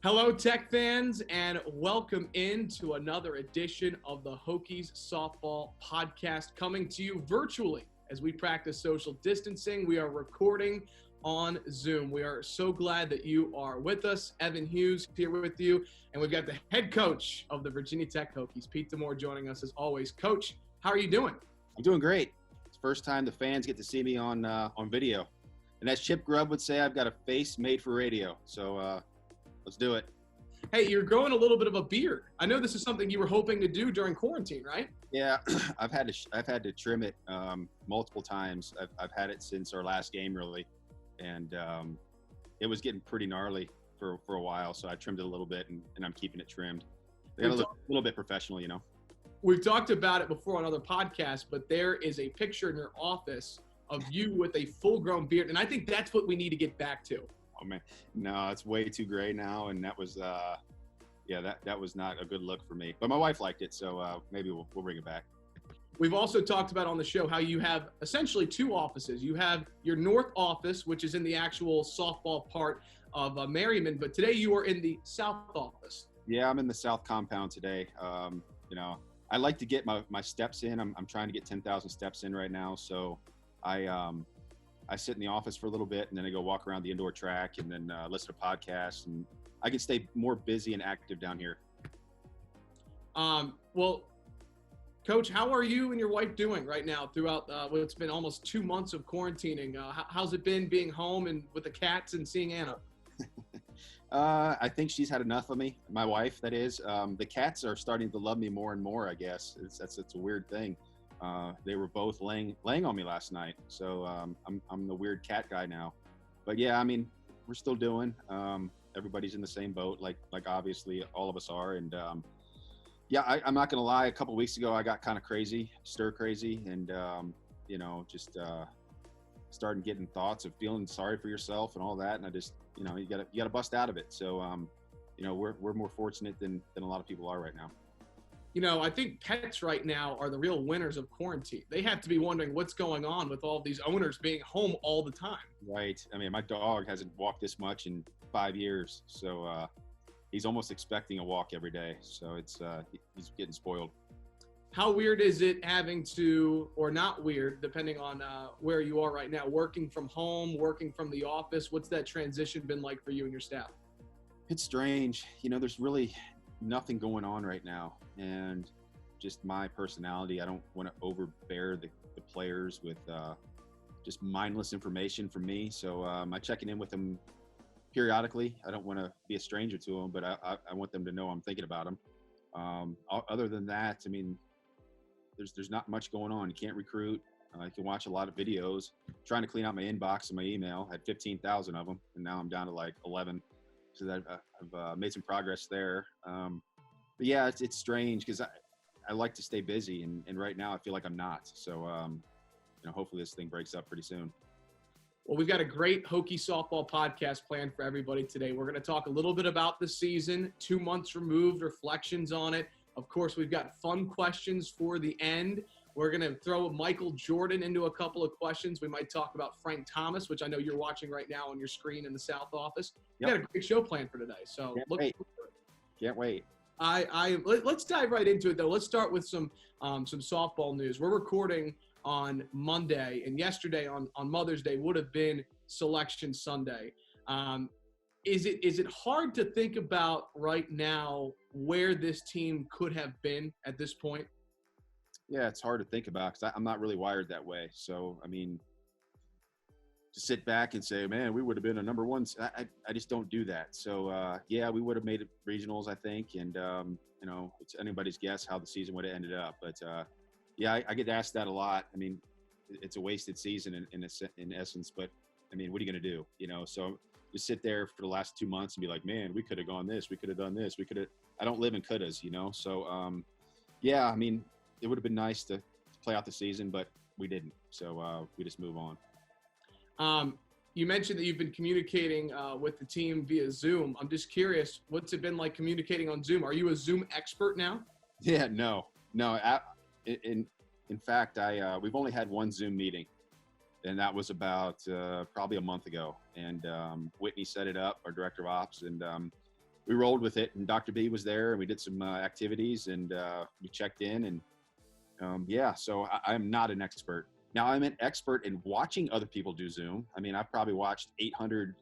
Hello, Tech fans, and welcome into another edition of the Hokies Softball Podcast, coming to you virtually as we practice social distancing. We are recording on Zoom. We are so glad that you are with us. Evan Hughes here with you, and we've got the head coach of the Virginia Tech Hokies, Pete Demore, joining us as always. Coach, how are you doing? I'm doing great. It's the first time the fans get to see me on video. And as Chip Grubb would say, I've got a face made for radio. So let's do it. Hey, you're growing a little bit of a beard. I know this is something you were hoping to do during quarantine, right? Yeah, I've had to trim it multiple times. I've had it since our last game, really, and it was getting pretty gnarly for a while. So I trimmed it a little bit, and I'm keeping it trimmed. I got a little bit professional, you know. We've talked about it before on other podcasts, but there is a picture in your office of you with a full-grown beard, and I think that's what we need to get back to. Oh man, no, it's way too gray now, and that was that was not a good look for me. But my wife liked it, so maybe we'll bring it back. We've also talked about on the show how you have essentially two offices. You have your north office, which is in the actual softball part of Merriman, but today you are in the south office. Yeah, I'm in the south compound today. I like to get my steps in. I'm trying to get 10,000 steps in right now, so I sit in the office for a little bit, and then I go walk around the indoor track, and then listen to podcasts, and I can stay more busy and active down here. Well, Coach, how are you and your wife doing right now throughout what's been almost 2 months of quarantining? How's it been being home and with the cats and seeing Anna? I think she's had enough of me, my wife, that is. The cats are starting to love me more and more, I guess. It's a weird thing. They were both laying on me last night, so I'm the weird cat guy now. But yeah, I mean, we're still doing. Everybody's in the same boat, like obviously all of us are. And yeah, I'm not gonna lie. A couple weeks ago, I got kind of crazy, stir crazy, and just started getting thoughts of feeling sorry for yourself and all that. And I just, you gotta bust out of it. So we're more fortunate than a lot of people are right now. I think pets right now are the real winners of quarantine. They have to be wondering what's going on with all these owners being home all the time. Right. I mean, my dog hasn't walked this much in 5 years, so he's almost expecting a walk every day. So he's getting spoiled. How weird is it having to, or not weird, depending on where you are right now, working from home, working from the office? What's that transition been like for you and your staff? It's strange. There's really nothing going on right now, and just my personality, I don't want to overbear the players with just mindless information from me. So I'm checking in with them periodically. I don't want to be a stranger to them, but I want them to know I'm thinking about them. Other than that, I mean, there's not much going on. You can't recruit. You can watch a lot of videos. Trying to clean out my inbox and my email. I had 15,000 of them, and now I'm down to like 11. So I've made some progress there. But yeah, it's strange because I like to stay busy, and right now I feel like I'm not. So hopefully this thing breaks up pretty soon. Well, we've got a great Hokie softball podcast planned for everybody today. We're going to talk a little bit about the season, 2 months removed, reflections on it. Of course, we've got fun questions for the end. We're going to throw Michael Jordan into a couple of questions. We might talk about Frank Thomas, which I know you're watching right now on your screen in the South office. We've got a great show planned for today, so look forward to it. Can't wait. Let's dive right into it, though. Let's start with some softball news. We're recording on Monday, and yesterday on Mother's Day would have been Selection Sunday. Is it hard to think about right now where this team could have been at this point? Yeah, it's hard to think about because I'm not really wired that way. So, I mean, to sit back and say, man, we would have been a number one, I just don't do that. So, yeah, we would have made it regionals, I think. And, it's anybody's guess how the season would have ended up. But, yeah, I get asked that a lot. I mean, it's a wasted season in essence. But, I mean, what are you going to do? So just sit there for the last 2 months and be like, man, we could have gone this. We could have done this. I don't live in couldas, So, yeah, I mean, it would have been nice to play out the season, but we didn't. So we just move on. You mentioned that you've been communicating with the team via Zoom. I'm just curious, what's it been like communicating on Zoom? Are you a Zoom expert now? Yeah, no. In fact, we've only had one Zoom meeting, and that was about probably a month ago. And Whitney set it up, our director of ops, and we rolled with it, and Dr. B was there, and we did some activities, and we checked in, and yeah, so I'm not an expert. Now, I'm an expert in watching other people do Zoom. I mean, I've probably watched 800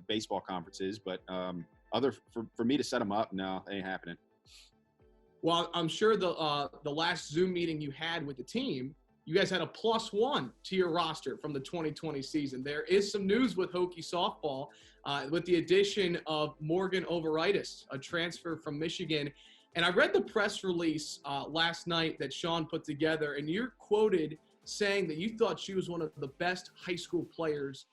baseball conferences, but for me to set them up, no, it ain't happening. Well, I'm sure the last Zoom meeting you had with the team, you guys had a +1 to your roster from the 2020 season. There is some news with Hokie softball with the addition of Morgan Overit, a transfer from Michigan. And I read the press release last night that Sean put together, and you're quoted saying that you thought she was one of the best high school players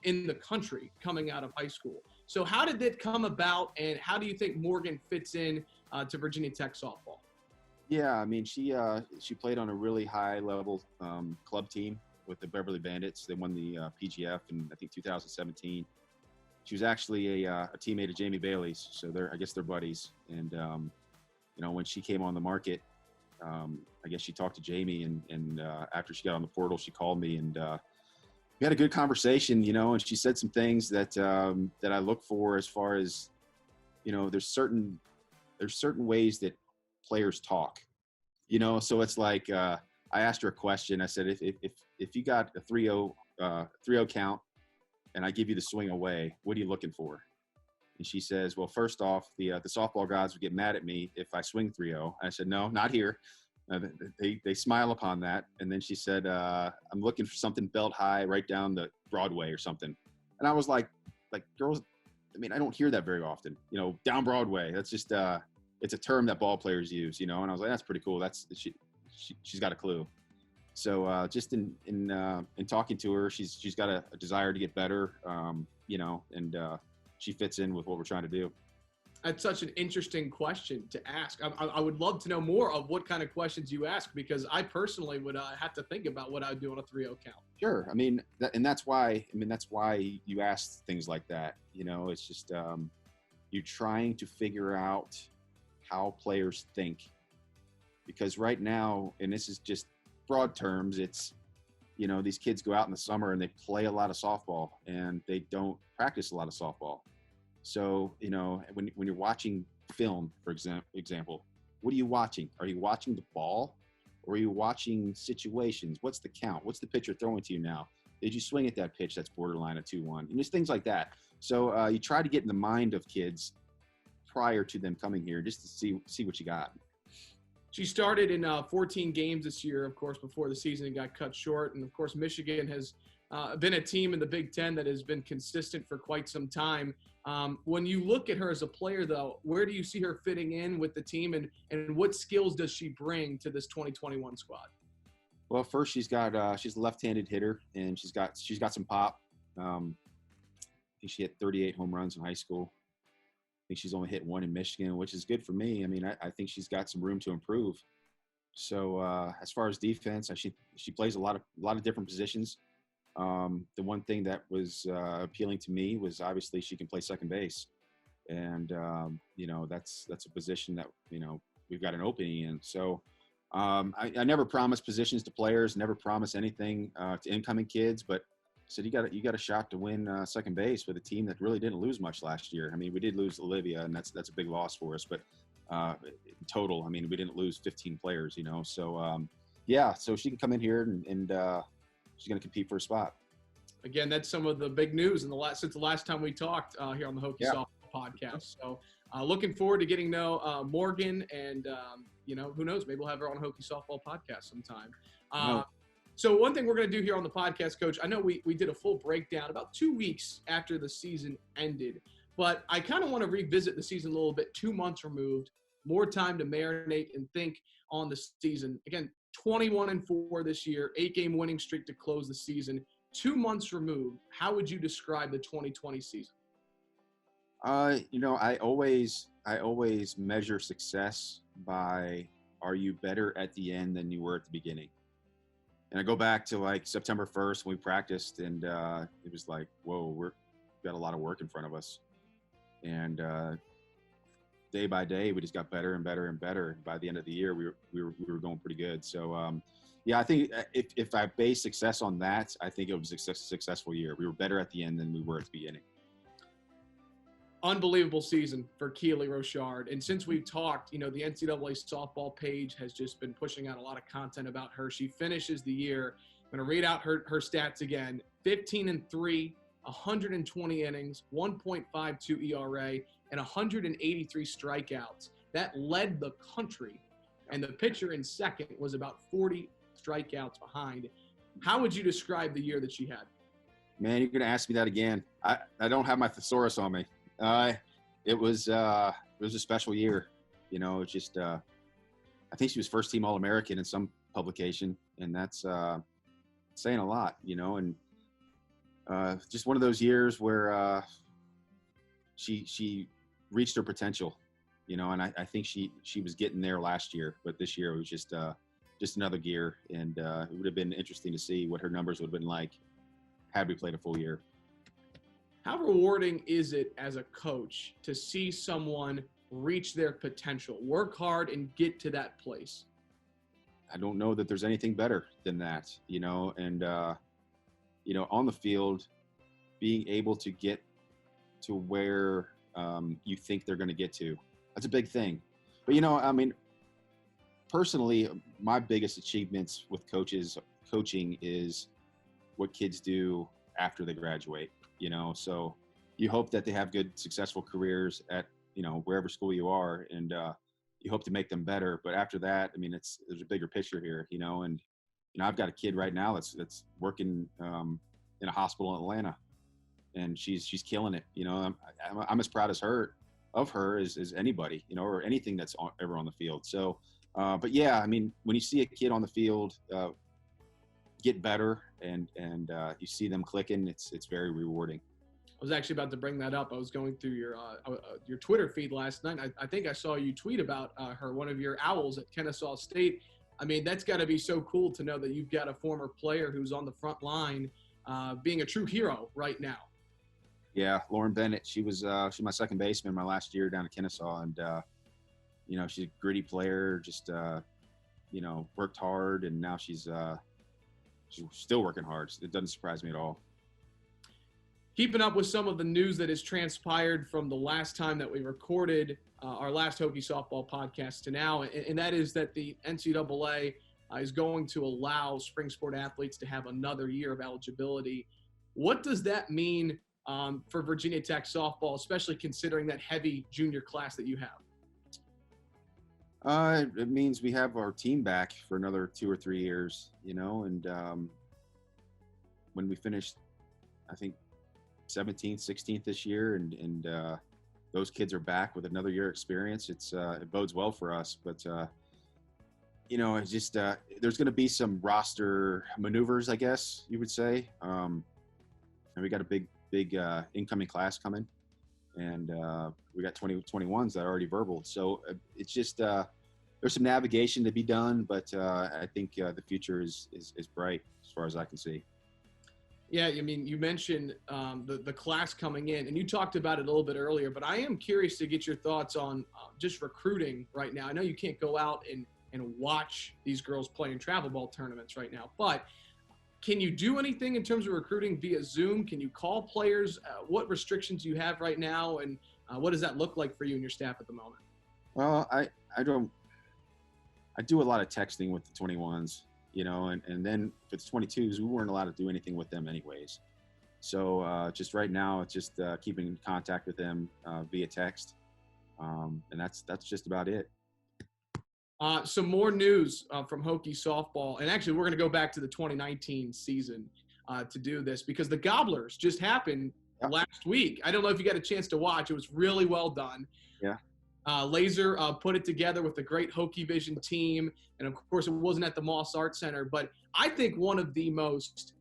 in the country coming out of high school. So how did that come about, and how do you think Morgan fits in to Virginia Tech softball? Yeah, I mean, she played on a really high-level club team with the Beverly Bandits. They won the PGF in, I think, 2017. She was actually a teammate of Jamie Bailey's, so I guess they're buddies. And you know, when she came on the market, I guess she talked to Jamie, and after she got on the portal, she called me, and we had a good conversation, you know, and she said some things that that I look for as far as, you know, there's certain ways that players talk, you know. So it's like I asked her a question. I said, if you got a 3-0 count and I give you the swing away, what are you looking for? And she says, well, first off, the softball gods would get mad at me if I swing 3-0. I said, no, not here. They smile upon that. And then she said, I'm looking for something belt high right down the Broadway or something. And I was like girls, I mean, I don't hear that very often, you know, down Broadway. That's just it's a term that ball players use, you know. And I was like, that's pretty cool. She's got a clue. So just in talking to her, she's got a desire to get better, you know, and she fits in with what we're trying to do. That's such an interesting question to ask. I would love to know more of what kind of questions you ask, because I personally would have to think about what I would do on a 3-0 count. Sure. I mean, that's why you ask things like that. You know, it's just you're trying to figure out how players think, because right now, and this is just broad terms, it's, you know, these kids go out in the summer and they play a lot of softball and they don't practice a lot of softball. So, you know, when you're watching film, for example, what are you watching? Are you watching the ball, or are you watching situations? What's the count? What's the pitcher throwing to you now? Did you swing at that pitch that's borderline a 2-1? And just things like that. So you try to get in the mind of kids prior to them coming here, just to see what you got. She started in 14 games this year, of course, before the season got cut short. And, of course, Michigan has been a team in the Big Ten that has been consistent for quite some time. When you look at her as a player, though, where do you see her fitting in with the team, and what skills does she bring to this 2021 squad? Well, first she's a left-handed hitter, and she's got some pop. I think she hit 38 home runs in high school. I think she's only hit 1 in Michigan, which is good for me. I mean, I think she's got some room to improve. So as far as defense, she plays a lot of different positions. The one thing that was appealing to me was obviously she can play second base, and you know, that's a position that, you know, we've got an opening in. So I never promise positions to players, never promise anything to incoming kids, but I said, you got a shot to win second base with a team that really didn't lose much last year. I mean, we did lose Olivia, and that's a big loss for us, but in total, I mean, we didn't lose 15 players, you know. So yeah, so she can come in here and she's going to compete for a spot. Again, that's some of the big news since the last time we talked here on the Hokie Softball podcast. So looking forward to getting to know Morgan, and you know, who knows, maybe we'll have her on a Hokie Softball podcast sometime. So one thing we're going to do here on the podcast, Coach, I know we did a full breakdown about 2 weeks after the season ended, but I kind of want to revisit the season a little bit, 2 months removed, more time to marinate and think on the season. Again, 21-4 this year, 8-game winning streak to close the season. 2 months removed, how would you describe the 2020 season? You know, I always measure success by, are you better at the end than you were at the beginning? And I go back to like September 1st when we practiced, and it was like, whoa, we've got a lot of work in front of us. And day by day, we just got better and better and better. By the end of the year, we were going pretty good. So yeah, I think if I base success on that, I think it was a successful year. We were better at the end than we were at the beginning. Unbelievable season for Kili Rashard. And since we've talked, the NCAA softball page has just been pushing out a lot of content about her. She finishes the year. I'm going to read out her stats again. 15-3, 120 innings, 1.52 ERA, and 183 strikeouts. That led the country. And the pitcher in second was about 40 strikeouts behind. How would you describe the year that she had? Man, you're going to ask me that again. I don't have my thesaurus on me. It was a special year. It's just I think she was first team All-American in some publication, and that's saying a lot, and just one of those years where she reached her potential, and I think she was getting there last year, but this year it was just another gear, and it would have been interesting to see what her numbers would have been like had we played a full year. How rewarding is it as a coach to see someone reach their potential, work hard, and get to that place? I don't know that there's anything better than that, and, on the field, being able to get to where you think they're going to get to, that's a big thing. But, personally, my biggest achievements with coaching is what kids do after they graduate. So you hope that they have good, successful careers at, wherever school you are, and you hope to make them better. But after that, there's a bigger picture here, and, I've got a kid right now that's working in a hospital in Atlanta, and she's killing it. I'm as proud of her as anybody, or anything that's ever on the field. So, but yeah, when you see a kid on the field get better and you see them clicking, it's very rewarding. I was actually about to bring that up. I was going through your Twitter feed last night. I think I saw you tweet about her, one of your Owls at Kennesaw State. That's got to be so cool to know that you've got a former player who's on the front line being a true hero right now. Yeah, Lauren Bennett. She's my second baseman my last year down at Kennesaw, and she's a gritty player. Just worked hard, and now she's still working hard. It doesn't surprise me at all. Keeping up with some of the news that has transpired from the last time that we recorded our last Hokie softball podcast to now, and that is that the NCAA is going to allow spring sport athletes to have another year of eligibility. What does that mean for Virginia Tech softball, especially considering that heavy junior class that you have? It means we have our team back for another 2 or 3 years, and when we finished, I think, 17th, 16th this year, and those kids are back with another year experience. It bodes well for us, but it's just there's going to be some roster maneuvers, I guess you would say, and we got a big incoming class coming, and we got 21s that are already verbal. So it's just there's some navigation to be done, but I think the future is bright as far as I can see. Yeah, you mentioned the class coming in, and you talked about it a little bit earlier, but I am curious to get your thoughts on just recruiting right now. I know you can't go out and watch these girls play in travel ball tournaments right now, but can you do anything in terms of recruiting via Zoom? Can you call players? What restrictions do you have right now, and what does that look like for you and your staff at the moment? Well, I do a lot of texting with the 21s. And then for the 22s, we weren't allowed to do anything with them anyways. So just right now, it's just keeping in contact with them via text. And that's just about it. Some more news from Hokie softball. And actually, we're going to go back to the 2019 season to do this because the Gobblers just happened last week. I don't know if you got a chance to watch. It was really well done. Yeah. Laser put it together with a great Hokie Vision team. And, of course, it wasn't at the Moss Art Center. But I think one of the most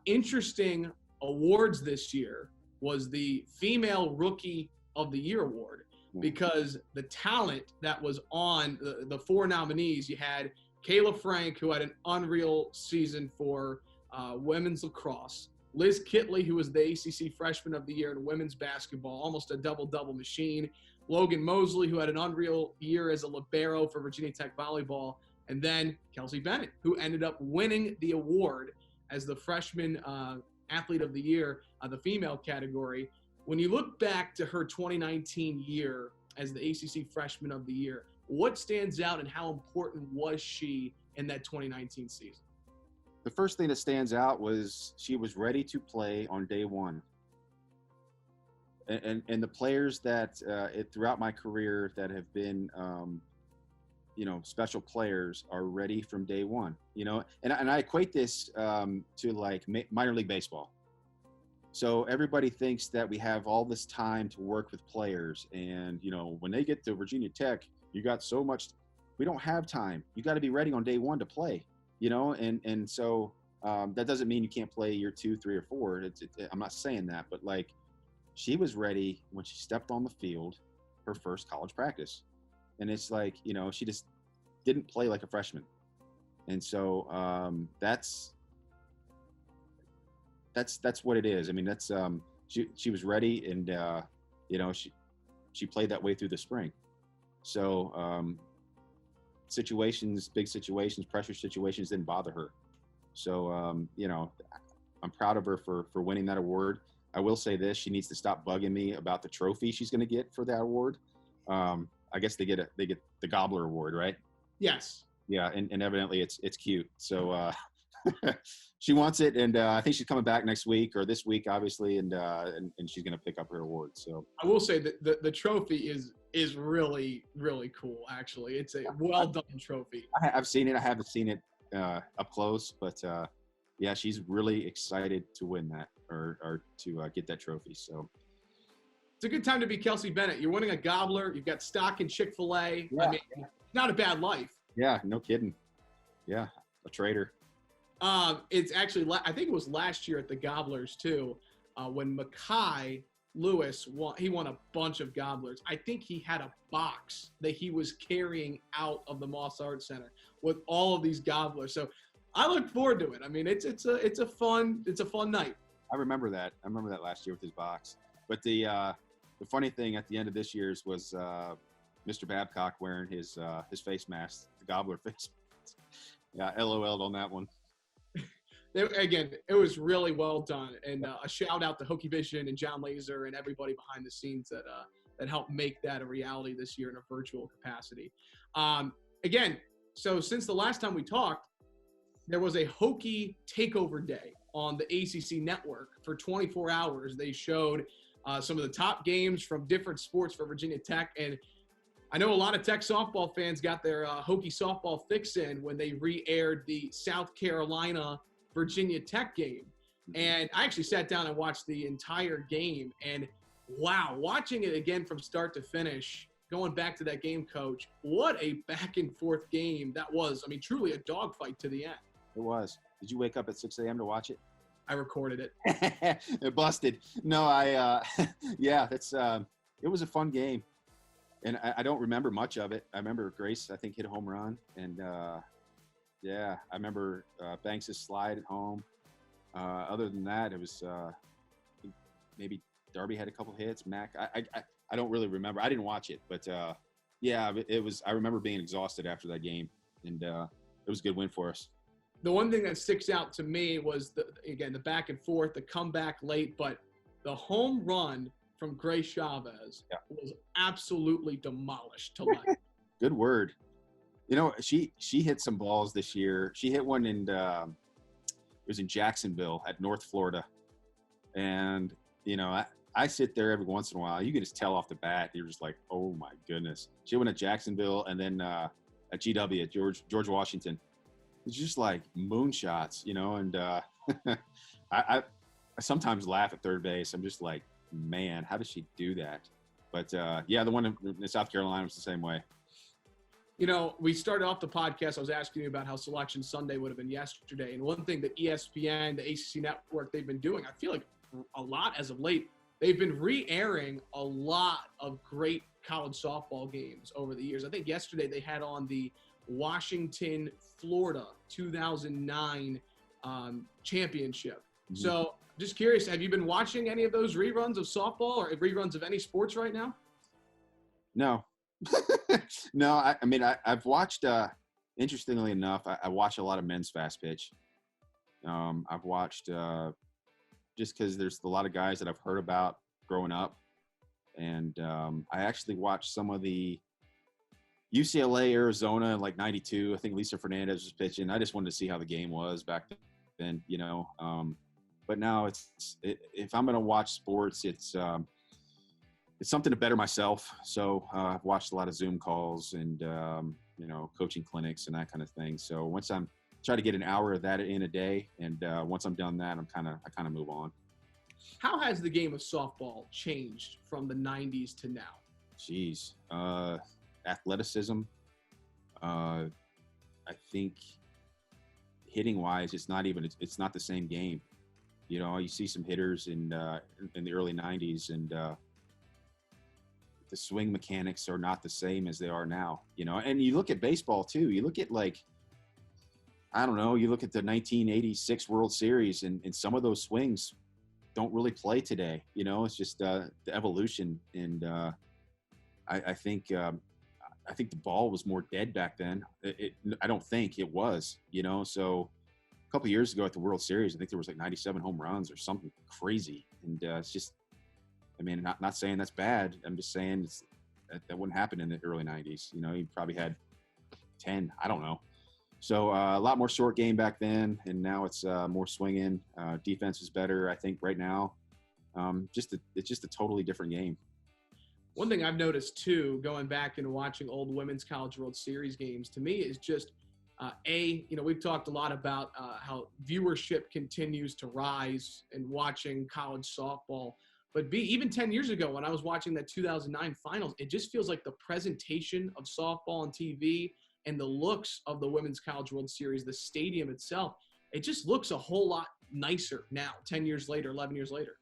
interesting awards this year was the Female Rookie of the Year award because the talent that was on the 4 nominees, you had Kayla Frank, who had an unreal season for women's lacrosse, Liz Kitley, who was the ACC Freshman of the Year in women's basketball, almost a double-double machine, Logan Mosley, who had an unreal year as a libero for Virginia Tech volleyball, and then Kelsey Bennett, who ended up winning the award as the Freshman Athlete of the Year, the female category. When you look back to her 2019 year as the ACC Freshman of the Year, what stands out and how important was she in that 2019 season? The first thing that stands out was she was ready to play on day one. And the players that throughout my career that have been, special players are ready from day one, and I equate this to like minor league baseball. So everybody thinks that we have all this time to work with players. And, when they get to Virginia Tech, you got so much, we don't have time. You got to be ready on day one to play, and so that doesn't mean you can't play year 2, 3, or 4. I'm not saying that, but like, she was ready when she stepped on the field, her first college practice. And it's like, she just didn't play like a freshman. And so that's what it is. I mean, that's she was ready, and she played that way through the spring. So big situations, pressure situations didn't bother her. So I'm proud of her for winning that award. I will say this: she needs to stop bugging me about the trophy she's going to get for that award. I guess they get the Gobbler Award, right? Yes. Yeah, and evidently it's cute. So she wants it, and I think she's coming back next week or this week, obviously, and she's going to pick up her award. So I will say that the trophy is really, really cool. Actually, it's a well done trophy. I've seen it. I haven't seen it up close, but yeah, she's really excited to win that or to get that trophy. So it's a good time to be Kelsey Bennett. You're winning a Gobbler. You've got stock in Chick-fil-A. Yeah. I mean, not a bad life. Yeah, no kidding. Yeah, a traitor. It's actually, I think it was last year at the Gobblers too, when Makai Lewis won a bunch of Gobblers. I think he had a box that he was carrying out of the Moss Arts Center with all of these Gobblers. So I look forward to it. I mean, it's a fun night. I remember that. I remember that last year with his box. But the funny thing at the end of this year's was Mr. Babcock wearing his face mask, the Gobbler face mask. Yeah, LOL'd on that one. Again, it was really well done, and a shout out to Hokie Vision and John Laser and everybody behind the scenes that helped make that a reality this year in a virtual capacity. Again, so since the last time we talked, there was a Hokie takeover day on the ACC network for 24 hours. They showed some of the top games from different sports for Virginia Tech, and I know a lot of Tech softball fans got their Hokie softball fix in when they re-aired the South Carolina Virginia Tech game. And I actually sat down and watched the entire game, and wow, watching it again from start to finish, going back to that game, Coach, what a back and forth game that was. I mean, truly a dogfight to the end. It was. Did you wake up at 6 a.m. to watch it? I recorded it. It busted. No, yeah, it was a fun game. And I don't remember much of it. I remember Grace, I think, hit a home run. And, yeah, I remember Banks' slide at home. Other than that, it was maybe Darby had a couple hits. Mac, I don't really remember. I didn't watch it. But, yeah, it was. I remember being exhausted after that game. And it was a good win for us. The one thing that sticks out to me was, the back and forth, the comeback late. But the home run from Grace Chavez was absolutely demolished to life. Good word. She hit some balls this year. She hit one it was in Jacksonville at North Florida. And, I sit there every once in a while. You can just tell off the bat. You're just like, oh, my goodness. She went at Jacksonville and then at GW at George Washington. It's just like moonshots, and I sometimes laugh at third base. I'm just like, man, how does she do that? But, yeah, the one in South Carolina was the same way. We started off the podcast. I was asking you about how Selection Sunday would have been yesterday. And one thing that ESPN, the ACC network, they've been doing, I feel like a lot as of late, they've been re-airing a lot of great college softball games over the years. I think yesterday they had on the Washington, Florida 2009 championship. Mm-hmm. So just curious, have you been watching any of those reruns of softball or reruns of any sports right now? No. No, I mean, I've watched, interestingly enough, I watch a lot of men's fast pitch. I've watched just because there's a lot of guys that I've heard about growing up. And I actually watched some of the UCLA, Arizona in like 92. I think Lisa Fernandez was pitching. I just wanted to see how the game was back then, you know. But now if I'm going to watch sports, it's something to better myself. So I've watched a lot of Zoom calls and, you know, coaching clinics and that kind of thing. So once I'm try to get an hour of that in a day. And once I'm done that, I kind of move on. How has the game of softball changed from the 90s to now? Jeez. Athleticism. I think hitting wise, it's not the same game. You know, you see some hitters in the early 90s and the swing mechanics are not the same as they are now, you know. And you look at baseball too. You look at you look at the 1986 World Series and some of those swings don't really play today. You know, it's just the evolution. And I think the ball was more dead back then. I don't think it was, you know. So a couple of years ago at the World Series, I think there was like 97 home runs or something crazy. And it's just, I mean, not saying that's bad. I'm just saying that wouldn't happen in the early 90s. You know, you probably had 10. I don't know. So a lot more short game back then, and now it's more swinging. Defense is better, I think, right now. It's just a totally different game. One thing I've noticed, too, going back and watching old Women's College World Series games, to me is just, you know, we've talked a lot about how viewership continues to rise in watching college softball. But B, even 10 years ago when I was watching that 2009 finals, it just feels like the presentation of softball on TV and the looks of the Women's College World Series, the stadium itself, it just looks a whole lot nicer now, 10 years later, 11 years later.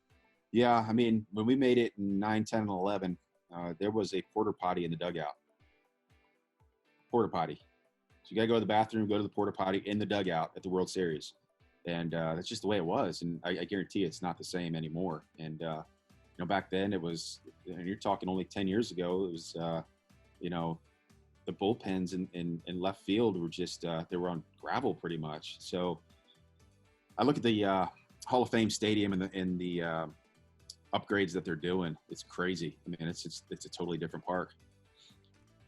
Yeah, I mean, when we made it in 9, 10, and 11, there was a porta potty in the dugout. Porta potty. So you got to go to the bathroom, go to the porta potty in the dugout at the World Series. And that's just the way it was. And I guarantee it's not the same anymore. And, you know, back then it was, and you're talking only 10 years ago, it was, you know, the bullpens in left field were just, they were on gravel pretty much. So I look at the Hall of Fame stadium and the upgrades that they're doing. It's crazy. I mean, it's a totally different park.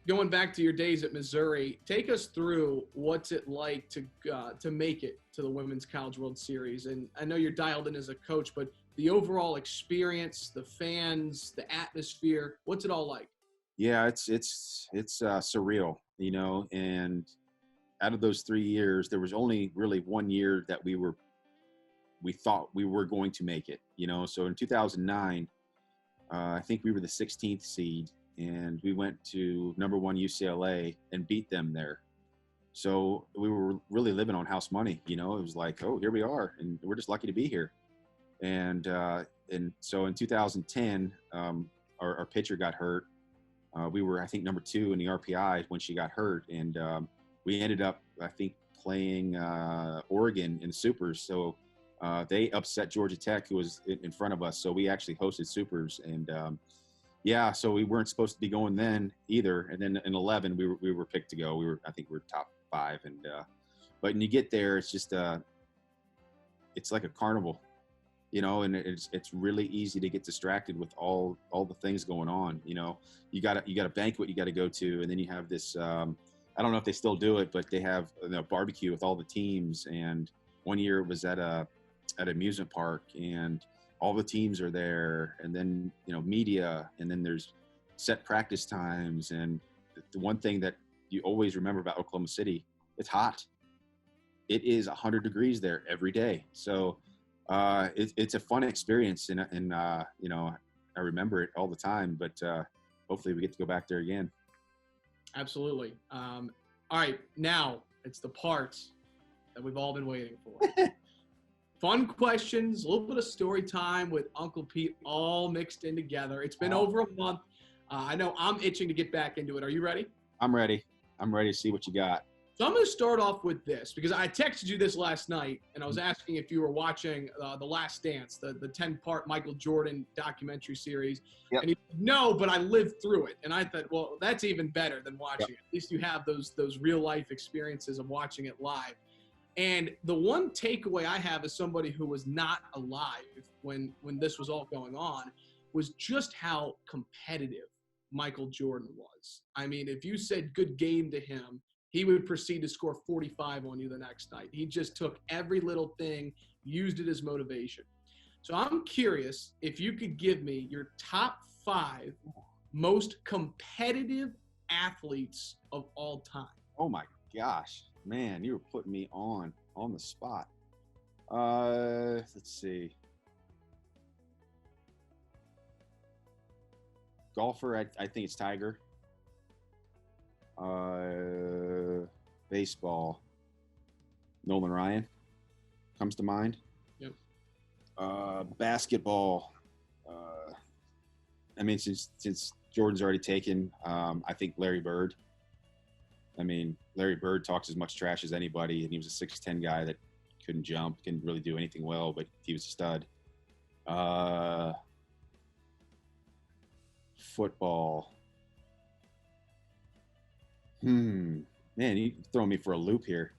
Going back to your days at Missouri, take us through what's it like to make it to the Women's College World Series. And I know you're dialed in as a coach, but the overall experience, the fans, the atmosphere, what's it all like? Yeah, it's surreal, you know. And out of those 3 years, there was only really 1 year that we thought we were going to make it, you know. So in 2009, I think we were the 16th seed. And we went to number 1 UCLA and beat them there. So we were really living on house money, you know. It was like, oh, here we are, and we're just lucky to be here. And so in 2010, our pitcher got hurt. We were, I think, number 2 in the RPI when she got hurt, and we ended up, I think, playing Oregon in the Supers. So they upset Georgia Tech, who was in front of us. So we actually hosted Supers, and yeah, so we weren't supposed to be going then either. And then in 11, we were picked to go. I think we were top 5. And but when you get there, it's just it's like a carnival, you know. And it's really easy to get distracted with all the things going on. You know, you got a banquet you got to go to, and then you have this. I don't know if they still do it, but they have a barbecue with all the teams. And one year it was at an amusement park, and all the teams are there, and then, you know, media, and then there's set practice times. And the one thing that you always remember about Oklahoma City, it's hot. It is 100 degrees there every day. So it's a fun experience, and you know, I remember it all the time, but hopefully we get to go back there again. Absolutely. All right, now it's the parts that we've all been waiting for. Fun questions, a little bit of story time with Uncle Pete, all mixed in together. It's been over a month. I know I'm itching to get back into it. Are you ready? I'm ready. I'm ready to see what you got. So I'm going to start off with this, because I texted you this last night, and I was asking if you were watching The Last Dance, the 10-part Michael Jordan documentary series. Yep. And he said, no, but I lived through it. And I thought, well, that's even better than watching it. At least you have those real-life experiences of watching it live. And the one takeaway I have as somebody who was not alive when this was all going on was just how competitive Michael Jordan was. I mean, if you said good game to him, he would proceed to score 45 on you the next night. He just took every little thing, used it as motivation. So I'm curious if you could give me your top 5 most competitive athletes of all time. Oh my gosh, man, you were putting me on the spot. Let's see. Golfer, I think it's Tiger. Baseball, Nolan Ryan comes to mind. Yep. Basketball, I mean, since Jordan's already taken, I think Larry Bird. I mean, Larry Bird talks as much trash as anybody, and he was a 6'10" guy that couldn't jump, couldn't really do anything well, but he was a stud. Football. Man, you throwing me for a loop here.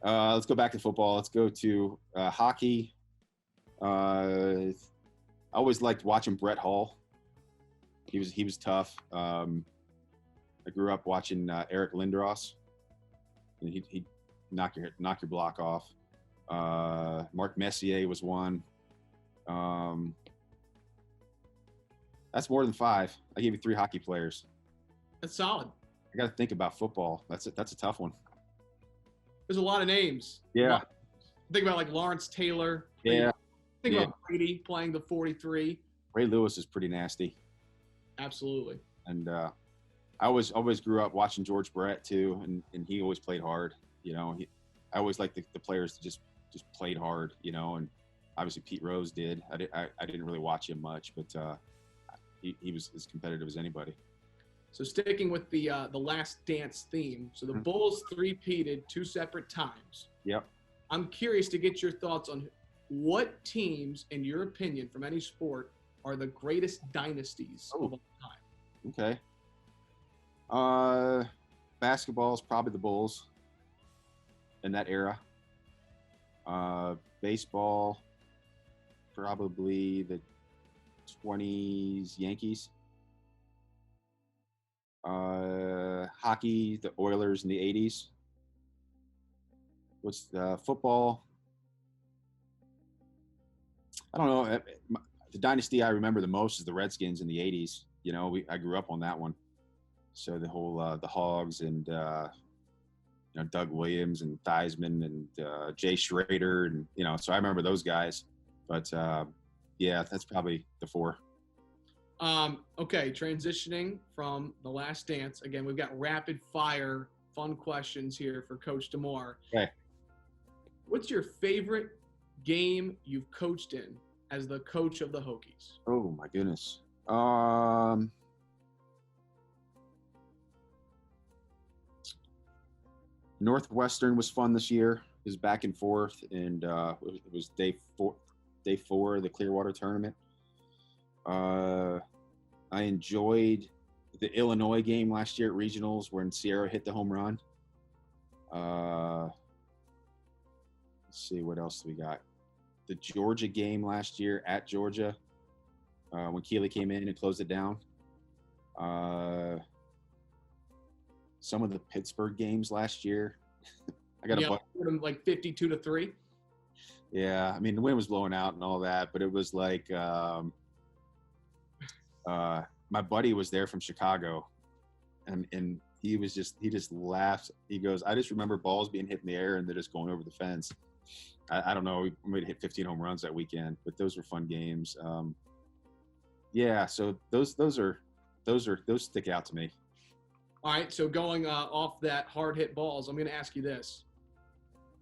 Let's go back to football. Let's go to hockey. I always liked watching Brett Hall. He was tough. I grew up watching Eric Lindros, and he'd knock your block off. Mark Messier was one. That's more than 5. I gave you 3 hockey players. That's solid. I got to think about football. That's a tough one. There's a lot of names. Yeah. Think about like Lawrence Taylor. Yeah. Think about Brady playing the 43. Ray Lewis is pretty nasty. Absolutely. And I always grew up watching George Brett too, and he always played hard. You know, I always liked the players that just played hard. You know, and obviously Pete Rose did. I didn't really watch him much, but he was as competitive as anybody. So sticking with the Last Dance theme, so the Bulls three-peated 2 separate times. Yep. I'm curious to get your thoughts on what teams, in your opinion, from any sport, are the greatest dynasties of all time. Okay. Basketball is probably the Bulls in that era. Baseball, probably the 20s Yankees. Hockey, the Oilers in the 80s. What's football? I don't know. The dynasty I remember the most is the Redskins in the 80s. You know, I grew up on that one. So the whole the Hogs and Doug Williams and Theismann and Jay Schrader, and so I remember those guys. But yeah, that's probably the 4. Okay, transitioning from The Last Dance. Again, we've got rapid fire fun questions here for Coach DeMar. Okay. What's your favorite game you've coached in as the coach of the Hokies? Oh my goodness. Northwestern was fun this year. It was back and forth, and it was day 4 of the Clearwater tournament. I enjoyed the Illinois game last year at regionals when Sierra hit the home run. Let's see, what else we got? The Georgia game last year at Georgia when Kili came in and closed it down. Some of the Pittsburgh games last year. I got them like 52-3. Yeah, I mean the wind was blowing out and all that, but it was like my buddy was there from Chicago, and he just laughed. He goes, I just remember balls being hit in the air and they're just going over the fence. I don't know. We might have hit 15 home runs that weekend, but those were fun games. Yeah, so those stick out to me. All right, so going off that hard hit balls, I'm going to ask you this: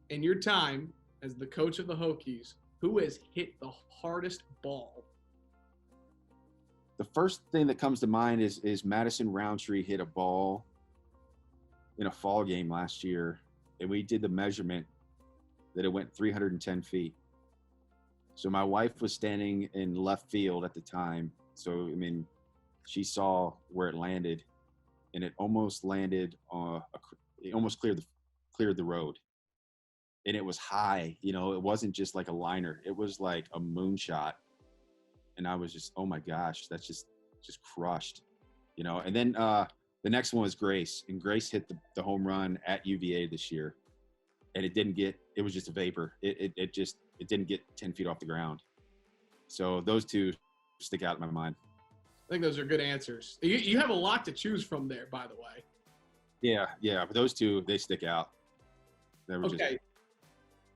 in your time as the coach of the Hokies, who has hit the hardest ball? The first thing that comes to mind is Madison Roundtree hit a ball in a fall game last year, and we did the measurement that it went 310 feet. So my wife was standing in left field at the time. So, I mean, she saw where it landed, and it almost landed it almost cleared the road. And it was high, it wasn't just like a liner. It was like a moonshot. and I was just, oh my gosh, that's just crushed, you know. And then the next one was Grace, and Grace hit the home run at UVA this year, and it was just a vapor. It didn't get 10 feet off the ground. So those two stick out in my mind. I think those are good answers. You have a lot to choose from there, by the way. Yeah, but those two, they stick out. They were okay.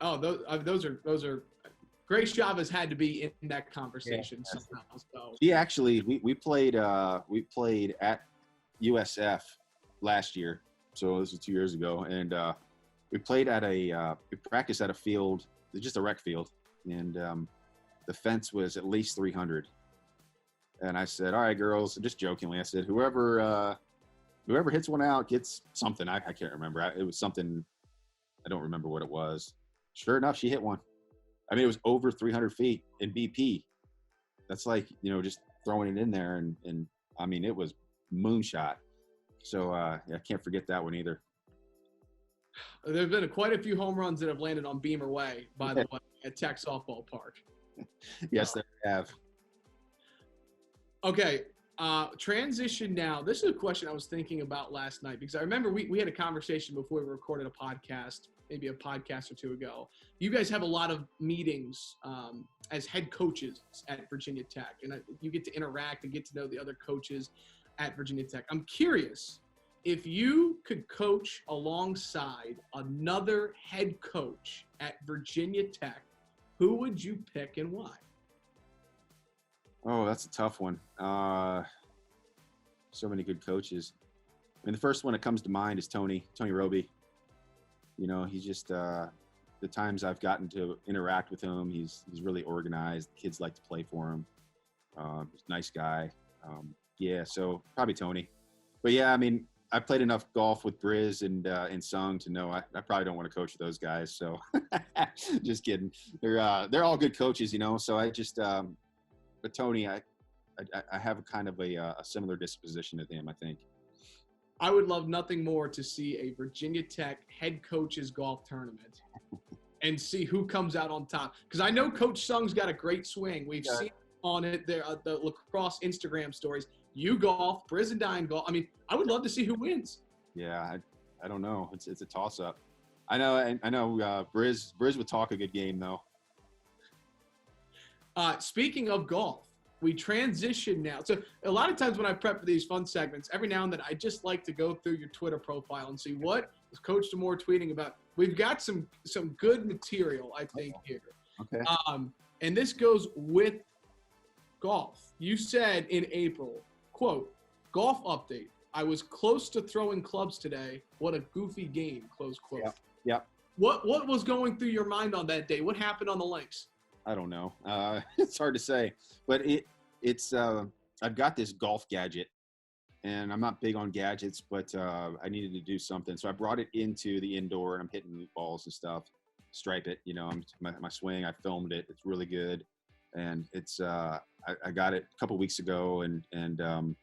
Those are Grace Chavez had to be in that conversation somehow. So she actually, we played at USF last year, so this was 2 years ago, and we played at we practiced at a field, just a rec field, and the fence was at least 300. And I said, all right, girls, just jokingly, I said, whoever hits one out gets something. I can't remember. It was something, I don't remember what it was. Sure enough, she hit one. I mean, it was over 300 feet in BP. That's like, you know, just throwing it in there. And I mean, it was moonshot. So I can't forget that one either. There's been quite a few home runs that have landed on Beamer Way, by the way, at Tech Softball Park. Yes, they have. Okay, transition now. This is a question I was thinking about last night because I remember we had a conversation before we recorded a podcast, maybe a podcast or two ago. You guys have a lot of meetings as head coaches at Virginia Tech, and you get to interact and get to know the other coaches at Virginia Tech. I'm curious, if you could coach alongside another head coach at Virginia Tech, who would you pick and why? Oh, that's a tough one. So many good coaches. I mean, the first one that comes to mind is Tony Roby. You know, he's just the times I've gotten to interact with him, he's really organized. Kids like to play for him. He's a nice guy. So probably Tony. But yeah, I mean, I played enough golf with Briz and Sung to know I probably don't want to coach those guys. So just kidding. They're all good coaches, you know. So I just but Tony, I have a kind of a similar disposition to him, I think. I would love nothing more to see a Virginia Tech head coaches golf tournament and see who comes out on top. Because I know Coach Sung's got a great swing. We've seen on it there the lacrosse Instagram stories. You golf, Briz and Dine golf. I mean, I would love to see who wins. Yeah, I don't know. It's a toss-up. I know. Briz would talk a good game though. Speaking of golf, we transition now. So a lot of times when I prep for these fun segments, every now and then I just like to go through your Twitter profile and see what is Coach DeMore tweeting about. We've got some good material, I think, here. Okay. And this goes with golf. You said in April, quote, golf update. I was close to throwing clubs today. What a goofy game, close quote. Yep. What was going through your mind on that day? What happened on the links? I don't know. It's hard to say, but it's I've got this golf gadget, and I'm not big on gadgets, but I needed to do something, so I brought it into the indoor, and I'm hitting balls and stuff. Stripe it, you know. My swing. I filmed it. It's really good, and it's I got it a couple weeks ago, and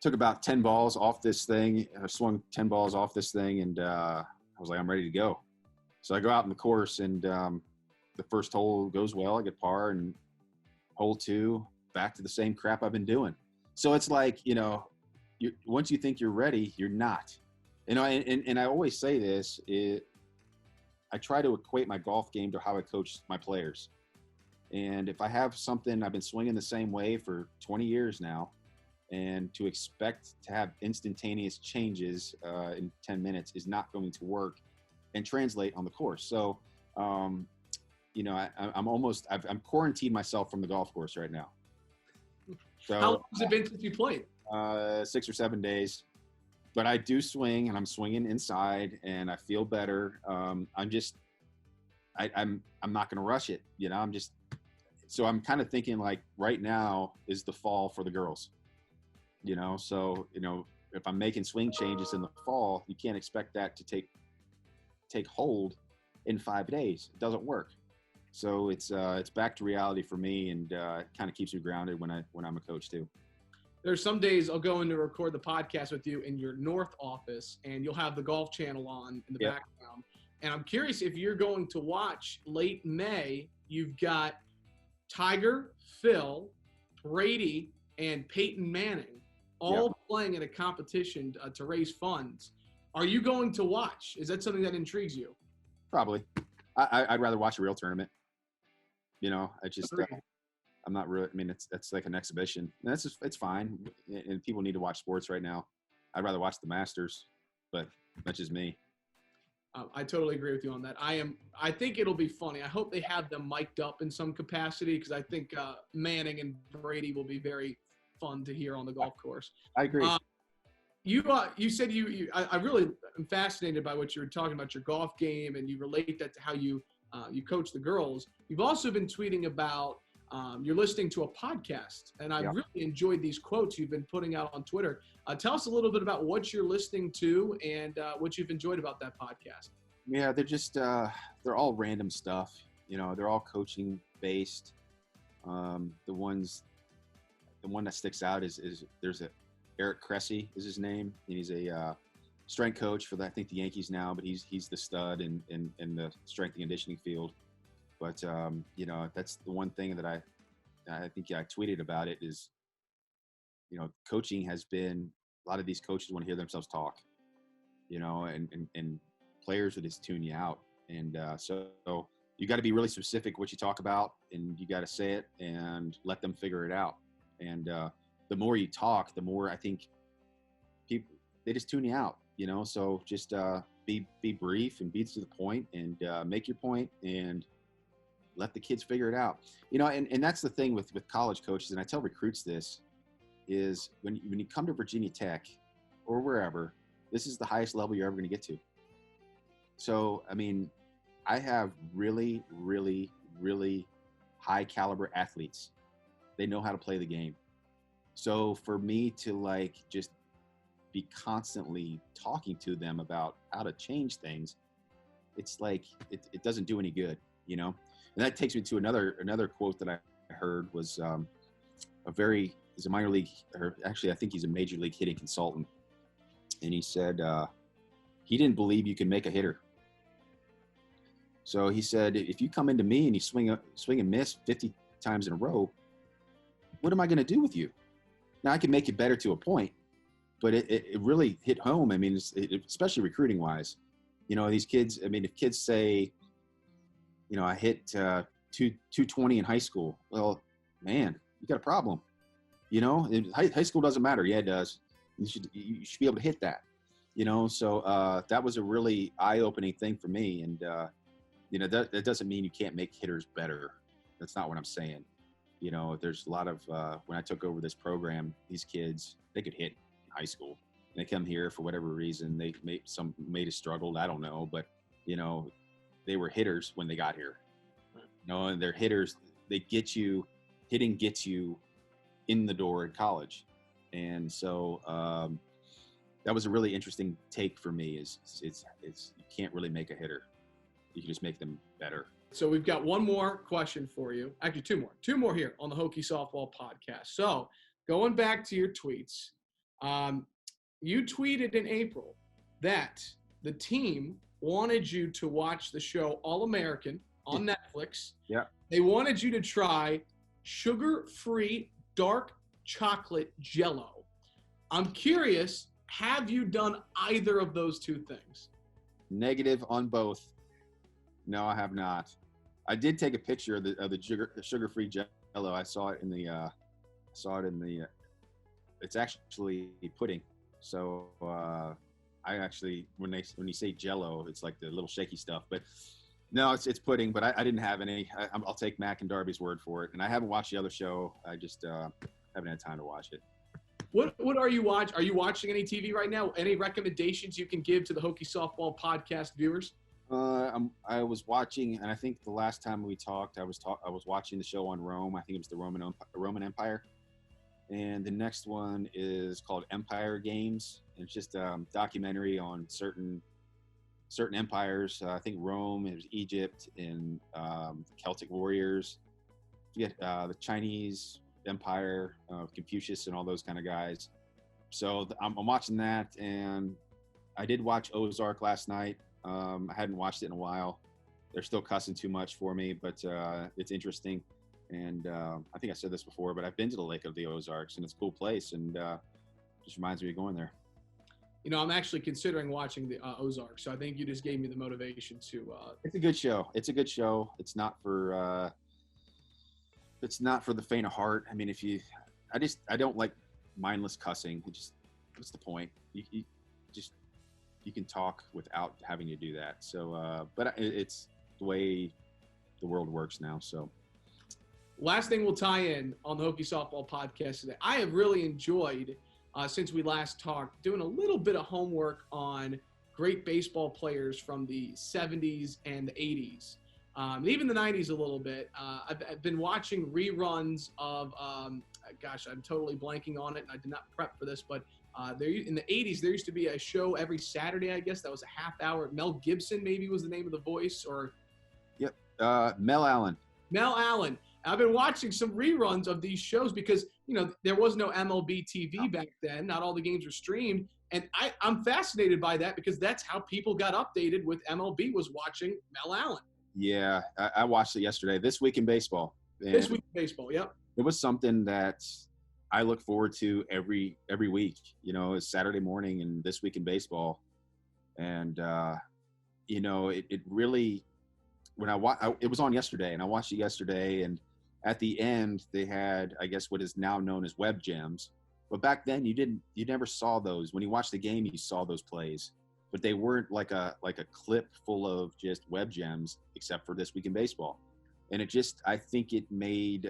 took about 10 balls off this thing. I swung 10 balls off this thing, and I was like, I'm ready to go. So I go out in the course, and the first hole goes well. I get par, and hole 2, back to the same crap I've been doing. So it's like, you know, once you think you're ready, you're not. You know, and I always say this, I try to equate my golf game to how I coach my players. And if I have something, I've been swinging the same way for 20 years now, and to expect to have instantaneous changes in 10 minutes is not going to work and translate on the course. So, you know, I'm quarantined myself from the golf course right now. So, how long has it been since you played? 6 or 7 days. But I do swing, and I'm swinging inside, and I feel better. I'm not going to rush it. You know, so I'm kind of thinking like right now is the fall for the girls. You know, so, you know, if I'm making swing changes in the fall, you can't expect that to take hold in 5 days. It doesn't work. So it's back to reality for me, and it kind of keeps me grounded when I'm a coach too. There's some days I'll go in to record the podcast with you in your North office, and you'll have the Golf Channel on in the background. And I'm curious if you're going to watch late May. You've got Tiger, Phil, Brady, and Peyton Manning all playing in a competition to raise funds. Are you going to watch? Is that something that intrigues you? Probably. I'd rather watch a real tournament. I just I'm not really. I mean, that's like an exhibition. And it's fine, and people need to watch sports right now. I'd rather watch the Masters, but that's just me. I totally agree with you on that. I think it'll be funny. I hope they have them mic'd up in some capacity because I think Manning and Brady will be very fun to hear on the golf course. I agree. You said I really am fascinated by what you were talking about, your golf game, and you relate that to how you coach the girls. You've also been tweeting about you're listening to a podcast, and I've really enjoyed these quotes you've been putting out on Twitter. Tell us a little bit about what you're listening to and what you've enjoyed about that podcast. Yeah, they're just they're all random stuff. They're all coaching based. The one that sticks out is there's Eric Cressy is his name, and he's a strength coach for I think the Yankees now, but he's the stud in the strength and conditioning field. But that's the one thing that I think I tweeted about it is, coaching has been, a lot of these coaches want to hear themselves talk, and players will just tune you out. And so you got to be really specific what you talk about, and you got to say it and let them figure it out. And the more you talk, the more I think people, they just tune you out, so just be brief and be to the point and make your point and let the kids figure it out. And that's the thing with college coaches, and I tell recruits this, is when you come to Virginia Tech or wherever, this is the highest level you're ever going to get to. So, I mean, I have really, really, really high caliber athletes. They know how to play the game. So for me to just be constantly talking to them about how to change things, it's it doesn't do any good, And that takes me to another quote that I heard was he's a minor league, or actually I think he's a major league hitting consultant. And he said he didn't believe you could make a hitter. So he said, if you come into me and you swing and miss 50 times in a row, what am I going to do with you? Now I can make you better to a point, but it really hit home. I mean, especially recruiting wise, these kids, I mean, if kids say, I hit 220 in high school. Well, man, you got a problem. High school doesn't matter. Yeah, it does. You should be able to hit that. So that was a really eye-opening thing for me. And that doesn't mean you can't make hitters better. That's not what I'm saying. There's a lot of when I took over this program, these kids, they could hit in high school. And they come here for whatever reason. They may have struggled. I don't know, but they were hitters when they got here. And they're hitters. Hitting gets you in the door at college. And so that was a really interesting take for me is you can't really make a hitter. You can just make them better. So we've got one more question for you. Actually, two more here on the Hokie Softball Podcast. So going back to your tweets, you tweeted in April that the team wanted you to watch the show All-American on Netflix. Yeah. They wanted you to try sugar-free dark chocolate Jell-O. I'm curious, have you done either of those two things? Negative on both. No, I have not. I did take a picture of the sugar-free Jell-O. I saw it in the it's actually pudding. So I actually, when you say Jell-O, it's like the little shaky stuff. But no, it's pudding. But I didn't have any. I'll take Mac and Darby's word for it. And I haven't watched the other show. I just haven't had time to watch it. What are you watching? Are you watching any TV right now? Any recommendations you can give to the Hokie Softball Podcast viewers? I was watching, and I think the last time we talked, I was watching the show on Rome. I think it was the Roman Empire. And the next one is called Empire Games. It's just a documentary on certain empires. I think Rome, it was Egypt, and the Celtic warriors. You get the Chinese Empire, Confucius, and all those kind of guys. So I'm watching that, and I did watch Ozark last night. I hadn't watched it in a while. They're still cussing too much for me, but it's interesting. And I think I said this before, but I've been to the Lake of the Ozarks, and it's a cool place, and just reminds me of going there. You know, I'm actually considering watching the Ozarks, so I think you just gave me the motivation to. It's a good show. It's a good show. It's not for the faint of heart. I mean, I don't like mindless cussing. What's the point? You can talk without having to do that. So, but it's the way the world works now. So. Last thing we'll tie in on the Hokie Softball podcast today. I have really enjoyed, since we last talked, doing a little bit of homework on great baseball players from the 70s and the 80s, even the 90s a little bit. I've been watching reruns of, gosh, I'm totally blanking on it, and I did not prep for this, but in the 80s, there used to be a show every Saturday, I guess, that was a half hour. Mel Gibson maybe was the name of the voice, or? Yep, Mel Allen. Mel Allen. I've been watching some reruns of these shows because, you know, there was no MLB TV back then. Not all the games were streamed. And I'm fascinated by that because that's how people got updated with MLB, was watching Mel Allen. Yeah, I watched it yesterday. This Week in Baseball. And This Week in Baseball, yep. It was something that I look forward to every week. You know, it's Saturday morning and This Week in Baseball. And, you know, it really – when it was on yesterday, and I watched it yesterday, and at the end they had, I guess, what is now known as web gems. But back then you never saw those. When you watched the game, you saw those plays, but they weren't like a clip full of just web gems, except for This Week in Baseball. And I think it made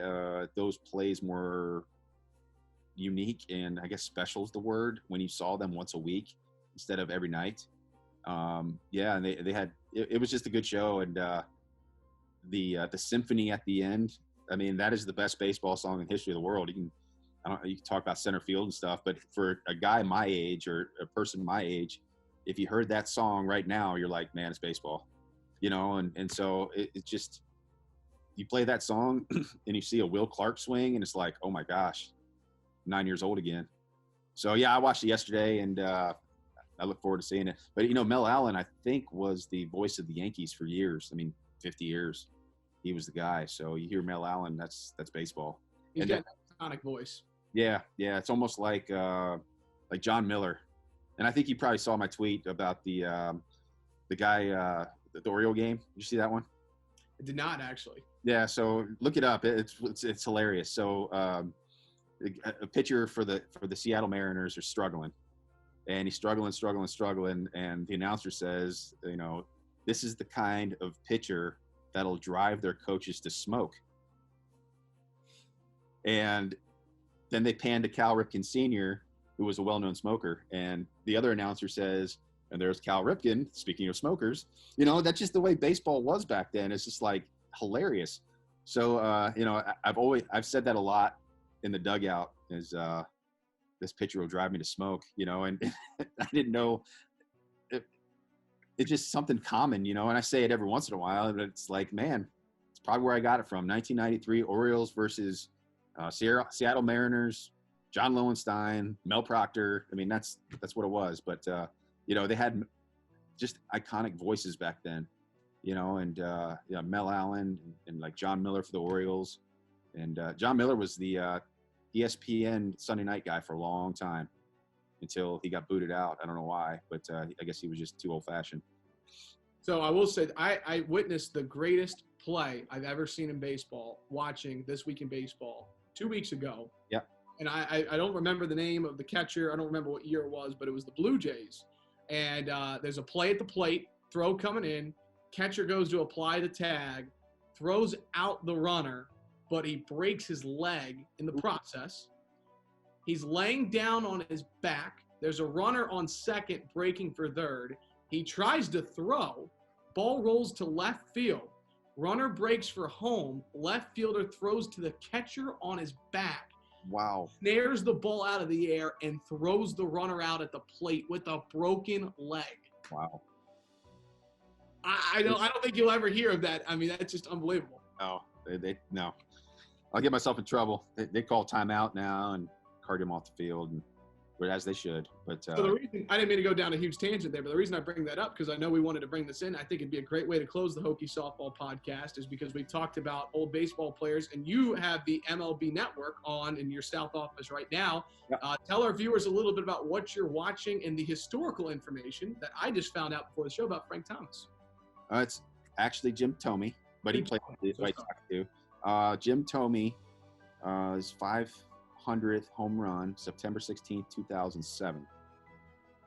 those plays more unique, and I guess special is the word, when you saw them once a week instead of every night. Yeah, and they had, it was just a good show. And the symphony at the end, I mean, that is the best baseball song in the history of the world. You can talk about center field and stuff, but for a guy my age or a person my age, if you heard that song right now, you're like, man, it's baseball, you know? And so it just, you play that song and you see a Will Clark swing and it's like, oh my gosh, 9 years old again. So yeah, I watched it yesterday, and I look forward to seeing it. But, you know, Mel Allen, I think, was the voice of the Yankees for years. I mean, 50 years. He was the guy. So you hear Mel Allen, that's baseball. He's got an iconic voice. Yeah. It's almost like John Miller. And I think you probably saw my tweet about the guy, the Oriole game. Did you see that one? I did not, actually. Yeah. So look it up. It's hilarious. So a pitcher for the Seattle Mariners are struggling, and he's struggling. And the announcer says, you know, this is the kind of pitcher that'll drive their coaches to smoke. And then they pan to Cal Ripken Sr., who was a well-known smoker. And the other announcer says, and there's Cal Ripken, speaking of smokers. You know, that's just the way baseball was back then. It's just like hilarious. So, you know, I've said that a lot in the dugout, is this pitcher will drive me to smoke, you know, and I didn't know. It's just something common, you know, and I say it every once in a while, but it's like, man, it's probably where I got it from. 1993 Orioles versus Seattle Mariners, John Lowenstein, Mel Proctor. I mean, that's what it was. But, you know, they had just iconic voices back then, you know, and Mel Allen and like John Miller for the Orioles. And John Miller was the ESPN Sunday night guy for a long time, until he got booted out. I don't know why, but I guess he was just too old-fashioned. So I will say, I witnessed the greatest play I've ever seen in baseball watching This Week in Baseball 2 weeks ago. Yep. And I don't remember the name of the catcher. I don't remember what year it was, but it was the Blue Jays. And there's a play at the plate, throw coming in, catcher goes to apply the tag, throws out the runner, but he breaks his leg in the process. He's laying down on his back. There's a runner on second breaking for third. He tries to throw. Ball rolls to left field. Runner breaks for home. Left fielder throws to the catcher on his back. Wow. Snares the ball out of the air and throws the runner out at the plate with a broken leg. Wow. I don't think you'll ever hear of that. I mean, that's just unbelievable. No, no. I'll get myself in trouble. They call timeout now and cart him off the field. And as they should. But so the reason I didn't mean to go down a huge tangent there, but the reason I bring that up, because I know we wanted to bring this in, I think it'd be a great way to close the Hokie Softball podcast, is because we talked about old baseball players, and you have the MLB Network on in your South office right now. Yep. Tell our viewers a little bit about what you're watching and the historical information that I just found out before the show about Frank Thomas. It's actually Jim Thome, but he played with the White Sox too. Jim Thome, his 500th home run, September 16th, 2007.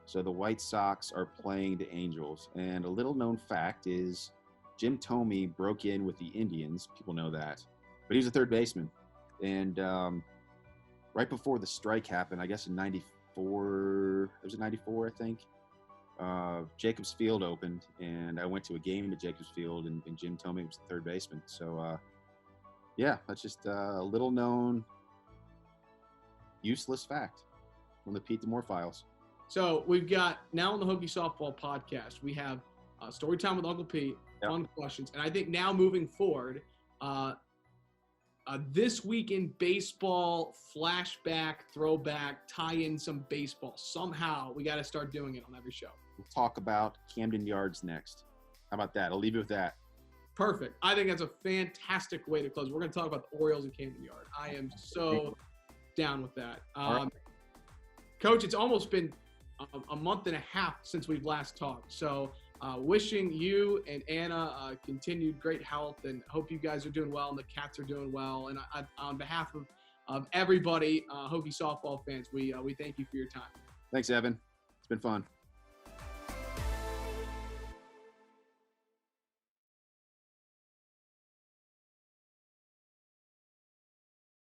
So the White Sox are playing the Angels. And a little known fact is Jim Thome broke in with the Indians. People know that. But he was a third baseman. And right before the strike happened, I guess in 94, was it 94, I think? Jacobs Field opened, and I went to a game at Jacobs Field, and Jim Thome was the third baseman. So, yeah, that's just a little known useless fact from the Pete Demore files. So we've got, now on the Hokie Softball podcast, we have story time with Uncle Pete, fun questions, and I think now moving forward, this week in baseball, flashback, throwback, tie in some baseball. Somehow we got to start doing it on every show. We'll talk about Camden Yards next. How about that? I'll leave you with that. Perfect. I think that's a fantastic way to close. We're going to talk about the Orioles and Camden Yard. I am so down with that. Right. Coach, it's almost been a month and a half since we've last talked. So wishing you and Anna continued great health, and hope you guys are doing well and the cats are doing well. And on behalf of everybody, Hokie Softball fans, we thank you for your time. Thanks, Evan. It's been fun.